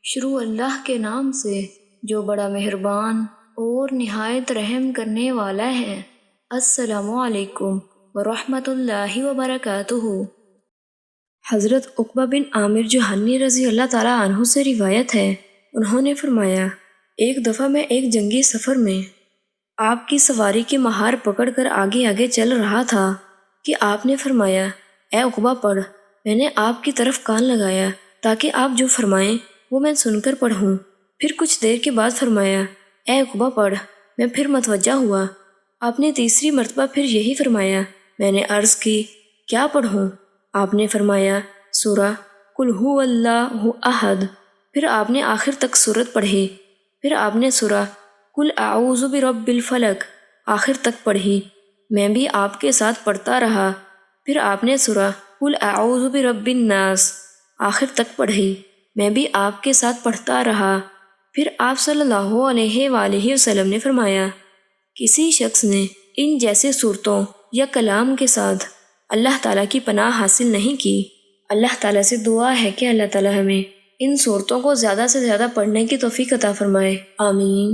شروع اللہ کے نام سے جو بڑا مہربان اور نہایت رحم کرنے والا ہے۔ السلام علیکم ورحمۃ اللہ وبرکاتہ۔ حضرت عقبہ بن عامر جہنی رضی اللہ تعالیٰ عنہ سے روایت ہے، انہوں نے فرمایا، ایک دفعہ میں ایک جنگی سفر میں آپ کی سواری کی مہار پکڑ کر آگے آگے چل رہا تھا کہ آپ نے فرمایا، اے عقبہ پڑھ۔ میں نے آپ کی طرف کان لگایا تاکہ آپ جو فرمائیں وہ میں سن کر پڑھوں۔ پھر کچھ دیر کے بعد فرمایا، اے عقبہ پڑھ۔ میں پھر متوجہ ہوا، آپ نے تیسری مرتبہ پھر یہی فرمایا۔ میں نے عرض کی، کیا پڑھوں؟ آپ نے فرمایا، سورہ قل ھو اللہ احد۔ پھر آپ نے آخر تک سورت پڑھی۔ پھر آپ نے سورہ قل اعوذ برب الفلق آخر تک پڑھی۔ میں بھی آپ کے ساتھ پڑھتا رہا۔ پھر آپ نے سورہ قل اعوذ برب الناس آخر تک پڑھی۔ میں بھی آپ کے ساتھ پڑھتا رہا۔ پھر آپ صلی اللہ علیہ وآلہ وسلم نے فرمایا، کسی شخص نے ان جیسے صورتوں یا کلام کے ساتھ اللہ تعالیٰ کی پناہ حاصل نہیں کی۔ اللہ تعالیٰ سے دعا ہے کہ اللہ تعالیٰ ہمیں ان صورتوں کو زیادہ سے زیادہ پڑھنے کی توفیق عطا فرمائے، آمین۔